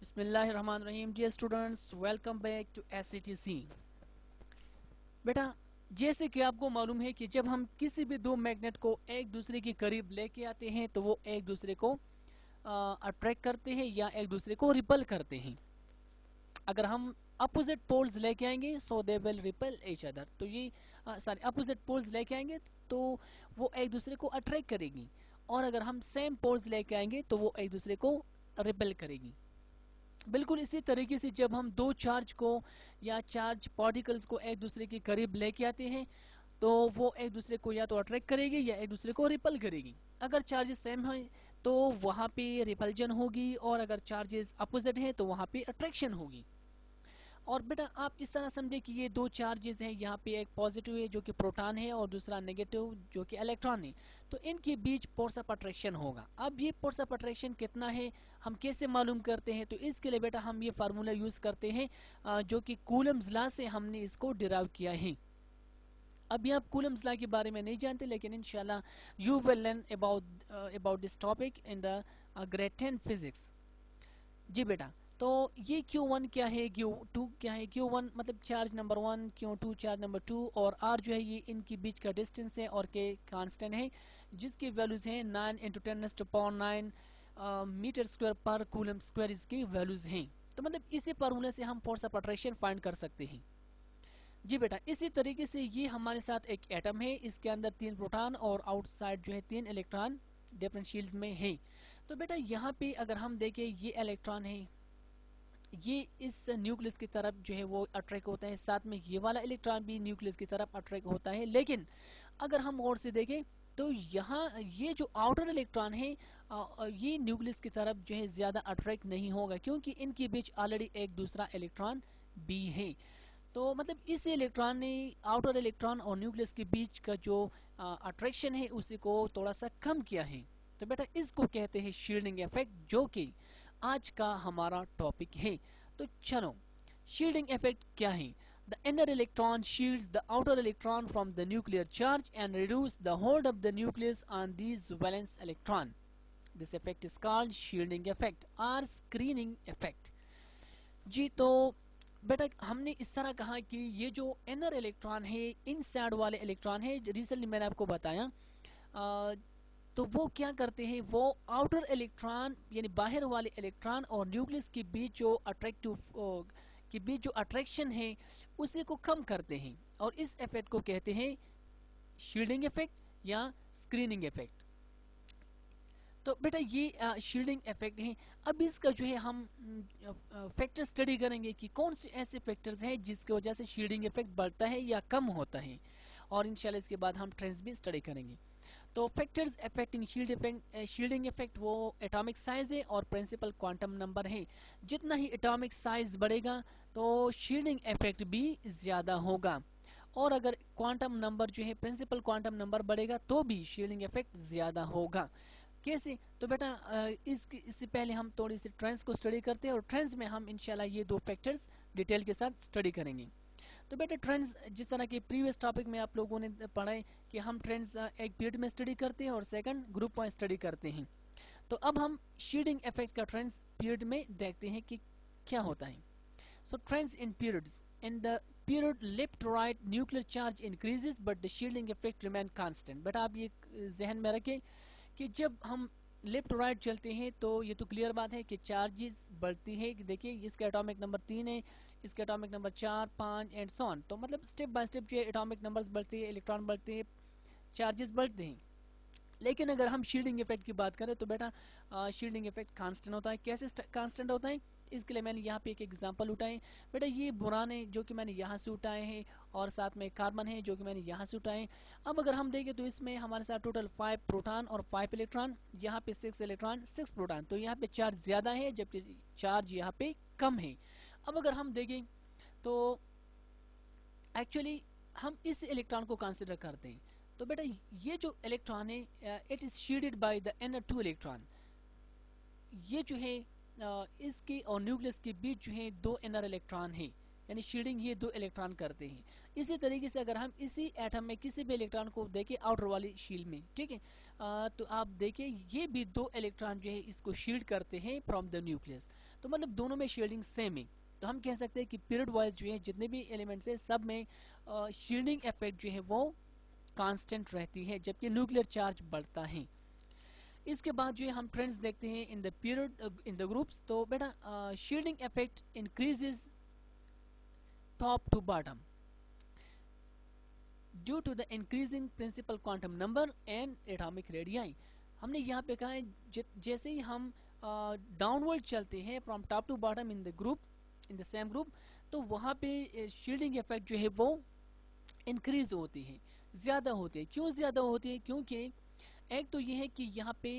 बिस्मिल्लाहिर्रहमानिर्रहीम। Dear students, welcome back to SCTC। बेटा, जैसे कि आपको मालूम है कि जब हम किसी भी दो मैग्नेट को एक दूसरे के करीब लेके आते हैं तो वो एक दूसरे को अट्रैक्ट करते हैं या एक दूसरे को रिपल करते हैं। अगर हम अपोजिट पोल्स लेके आएंगे so they will repel each other, तो ये अपोजिट पोल्स लेके आएंगे तो वो एक दूसरे को अट्रैक्ट करेगी, और अगर हम सेम पोल्स लेके आएंगे तो वो एक दूसरे को रिपल करेगी। बिल्कुल इसी तरीके से जब हम दो चार्ज को या चार्ज पार्टिकल्स को एक दूसरे के करीब लेके आते हैं तो वो एक दूसरे को या तो अट्रैक्ट करेगी या एक दूसरे को रिपल करेगी। अगर चार्जेस सेम हैं तो वहाँ पे रिपल्जन होगी, और अगर चार्जेस अपोजिट हैं तो वहाँ पे अट्रैक्शन होगी। और बेटा आप इस तरह समझे कि ये दो चार्जेस हैं, यहाँ पे एक पॉजिटिव है जो कि प्रोटॉन है और दूसरा नेगेटिव जो कि इलेक्ट्रॉन है, तो इनके बीच फोर्स ऑफ अट्रैक्शन होगा। अब ये फोर्स ऑफ अट्रैक्शन कितना है हम कैसे मालूम करते हैं, तो इसके लिए बेटा हम ये फार्मूला यूज करते हैं जो कि कूलम्स लॉ से हमने इसको डिराइव किया है। अभी आप कूलम्स लॉ के बारे में नहीं जानते, लेकिन इंशाल्लाह you will learn about this topic in the grade 10 physics. जी बेटा, तो ये Q1 क्या है, Q2 क्या है। Q1 मतलब charge number 1, Q2 charge number 2, और R जो है ये इनके बीच का डिस्टेंस है, और K कांस्टेंट है जिसकी वैल्यूज हैं 9 × 10⁻⁹ मीटर स्क्वायर पर कूलम स्क्वायर इसकी वैल्यूज हैं। तो मतलब इसी फार्मूले से हम फोर्स ऑफ अट्रैक्शन फाइंड कर सकते हैं। जी बेटा, इसी तरीके से ये हमारे साथ एक एटम है, इसके अंदर 3 प्रोटॉन और आउटसाइड जो है 3 इलेक्ट्रॉन डिफरेंट शील्ड्स में है। तो बेटा यहाँ पे अगर हम देखें ये इलेक्ट्रॉन है, ये इस न्यूक्लियस की तरफ जो है वो अट्रैक्ट होता है, साथ में ये वाला इलेक्ट्रॉन भी न्यूक्लियस की तरफ अट्रैक्ट होता है। लेकिन अगर हम गौर से देखें तो यहाँ ये जो आउटर इलेक्ट्रॉन है ये न्यूक्लियस की तरफ जो है ज़्यादा अट्रैक्ट नहीं होगा, क्योंकि इनके बीच ऑलरेडी एक दूसरा इलेक्ट्रॉन भी है। तो मतलब इस इलेक्ट्रॉन ने आउटर इलेक्ट्रॉन और न्यूक्लियस के बीच का जो अट्रैक्शन है उसी को थोड़ा सा कम किया है। तो बेटा इसको कहते हैं शील्डिंग इफेक्ट, जो कि आज का हमारा टॉपिक है। तो चलो, शील्डिंग इफेक्ट क्या है। The inner electron shields the outer electron from the nuclear charge and reduce the hold of the nucleus on these valence electron. This effect is called shielding effect और screening effect. जी, तो बेटा हमने इस तरह कहा कि ये जो इनर इलेक्ट्रॉन है, इनसाइड वाले इलेक्ट्रॉन है, रिसेंटली मैंने आपको बताया तो वो क्या करते हैं, वो आउटर इलेक्ट्रॉन यानी बाहर वाले इलेक्ट्रॉन और न्यूक्लियस के बीच जो अट्रैक्शन है उसी को कम करते हैं, और इस इफेक्ट को कहते हैं शील्डिंग इफेक्ट या स्क्रीनिंग इफेक्ट। तो बेटा ये शील्डिंग इफेक्ट है। अब इसका जो है हम फैक्टर स्टडी करेंगे कि कौन से ऐसे फैक्टर्स हैं जिसकी वजह से शील्डिंग इफेक्ट बढ़ता है या कम होता है, और इंशाल्लाह इसके बाद हम ट्रेंड्स भी स्टडी करेंगे। तो फैक्टर्स अफेक्टिंग शील्डिंग इफेक्ट वो एटॉमिक साइज है और प्रिंसिपल क्वांटम नंबर है। जितना ही एटॉमिक साइज बढ़ेगा तो शील्डिंग इफेक्ट भी ज़्यादा होगा, और अगर क्वांटम नंबर जो है प्रिंसिपल क्वांटम नंबर बढ़ेगा तो भी शील्डिंग इफेक्ट ज़्यादा होगा। कैसे, तो बेटा इससे पहले हम थोड़ी सी ट्रेंड्स को स्टडी करते हैं, और ट्रेंड्स में हम इंशाल्लाह ये दो फैक्टर्स डिटेल के साथ स्टडी करेंगे। तो बेटा ट्रेंड्स जिस तरह के प्रीवियस टॉपिक में आप लोगों ने पढ़ा है कि हम ट्रेंड्स एक पीरियड में स्टडी करते हैं और सेकंड ग्रुप में स्टडी करते हैं। तो अब हम शील्डिंग इफेक्ट का ट्रेंड्स पीरियड में देखते हैं कि क्या होता है। So trends in periods, in the period left to right nuclear charge increases but the shielding effect remain constant. बेटा आप ये जहन में रखें कि जब हम लेफ्ट राइट चलते हैं तो ये तो क्लियर बात है कि चार्जेस बढ़ती है। देखिए इसका एटॉमिक नंबर 3 है, इसका atomic number 4, 5 and so on. तो मतलब स्टेप बाय स्टेप जो है एटॉमिक नंबर्स बढ़ते हैं, इलेक्ट्रॉन बढ़ते हैं, चार्जेस बढ़ते हैं। लेकिन अगर हम शील्डिंग इफेक्ट की बात करें तो बेटा शील्डिंग इफेक्ट कांस्टेंट होता है। कैसे कांस्टेंट होता है, इसके लिए मैंने यहाँ पे एक एग्जांपल उठाए। बेटा ये बोरान है जो कि मैंने यहाँ से उठाए हैं, और साथ में कार्बन है जो कि मैंने यहाँ से उठाए। अब अगर हम देखें तो इसमें हमारे साथ टोटल 5 प्रोटॉन और 5 इलेक्ट्रॉन, यहाँ पे 6 इलेक्ट्रॉन 6 प्रोटॉन, तो यहाँ पे चार्ज ज़्यादा है जबकि चार्ज यहाँ पे कम है। अब अगर हम देखें तो एक्चुअली हम इस इलेक्ट्रॉन को कंसिडर करते हैं। तो बेटा ये जो इलेक्ट्रॉन है it is shielded by the inner 2 electron. ये जो है इसके और न्यूक्लियस के बीच जो है 2 इनर इलेक्ट्रॉन है, यानी शील्डिंग ये 2 इलेक्ट्रॉन करते हैं। इसी तरीके से अगर हम इसी एटम में किसी भी इलेक्ट्रॉन को देखें आउटर वाली शील्ड में, ठीक है, तो आप देखें ये भी 2 इलेक्ट्रॉन जो है इसको शील्ड करते हैं फ्रॉम द न्यूक्लियस। तो मतलब दोनों में शील्डिंग सेम है। तो हम कह सकते हैं कि पीरियड वाइज जो है जितने भी एलिमेंट्स है सब में शील्डिंग इफेक्ट जो है वो कांस्टेंट रहती है, जबकि न्यूक्लियर चार्ज बढ़ता है। इसके बाद जो है हम ट्रेंड्स देखते हैं in the period in the groups. तो बेटा shielding effect increases top to bottom due to the increasing principal quantum number and atomic radii. हमने यहाँ पे कहा है जैसे ही हम डाउनवर्ड चलते हैं from top to bottom in the group in the same group, तो वहाँ पे शील्डिंग इफेक्ट जो है वो इंक्रीज होती है, ज़्यादा होती है। क्यों ज़्यादा होती है? क्योंकि एक तो ये है कि यहाँ पे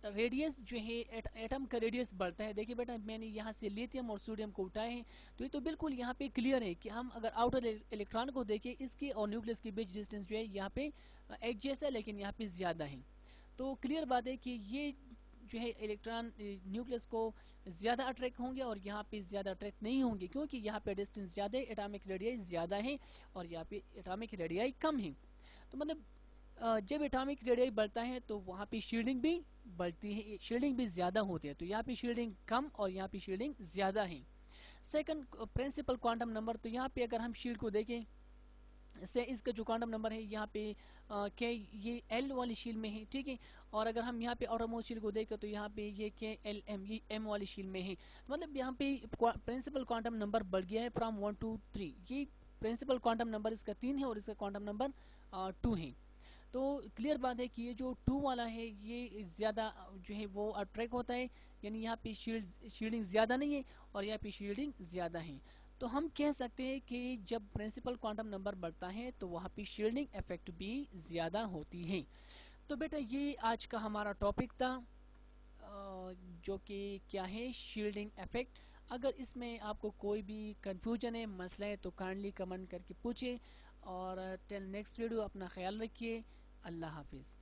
रेडियस जो है एटम का रेडियस बढ़ता है। देखिए बेटा मैंने यहाँ से लिथियम और सोडियम को उठाए हैं, तो ये तो बिल्कुल यहाँ पे क्लियर है कि हम अगर आउटर इलेक्ट्रॉन को देखें इसके और न्यूक्लियस के बीच डिस्टेंस जो है यहाँ पे एक जैसा है, लेकिन यहाँ पे ज़्यादा है। तो क्लियर बात है कि ये जो है इलेक्ट्रॉन न्यूक्लियस को ज़्यादा अट्रैक्ट होंगे और यहाँ पे ज़्यादा अट्रैक्ट नहीं होंगे, क्योंकि यहाँ पे डिस्टेंस ज़्यादा है, एटॉमिक रेडियाई ज़्यादा है और यहाँ पे एटॉमिक रेडियाई कम है। तो मतलब जब एटॉमिक रेडियाई बढ़ता है तो वहाँ पे शील्डिंग भी बढ़ती है, शील्डिंग भी ज़्यादा होती है। तो यहाँ पे शील्डिंग कम और यहाँ पे शील्डिंग ज़्यादा है। सेकंड प्रिंसिपल क्वांटम नंबर, तो यहाँ पे अगर हम शील्ड को देखें से इसका जो क्वांटम नंबर है यहाँ पे के ये एल वाली शील्ड में है, ठीक है। और अगर हम यहाँ पे आउटरमोस्ट शील्ड को देखें तो यहाँ पे ये के एल एम ये एम वाली शील्ड में है। मतलब यहाँ पे प्रिंसिपल क्वांटम नंबर बढ़ गया है फ्रॉम 1 to 3। ये प्रिंसिपल क्वांटम नंबर इसका 3 है और इसका क्वांटम नंबर 2 है। तो क्लियर बात है कि ये जो 2 वाला है ये ज़्यादा जो है वो अट्रैक्ट होता है, यानी यहाँ पे शील्डिंग ज़्यादा नहीं है और यहाँ पे शील्डिंग ज़्यादा है। तो हम कह सकते हैं कि जब प्रिंसिपल क्वांटम नंबर बढ़ता है तो वहाँ पे शील्डिंग इफेक्ट भी ज़्यादा होती है। तो बेटा ये आज का हमारा टॉपिक था जो कि क्या है, शील्डिंग इफेक्ट। अगर इसमें आपको कोई भी कंफ्यूजन है, मसला है, तो काइंडली कमेंट करके पूछिए। और टिल नेक्स्ट वीडियो अपना ख्याल रखिए। अल्लाह हाफिज़।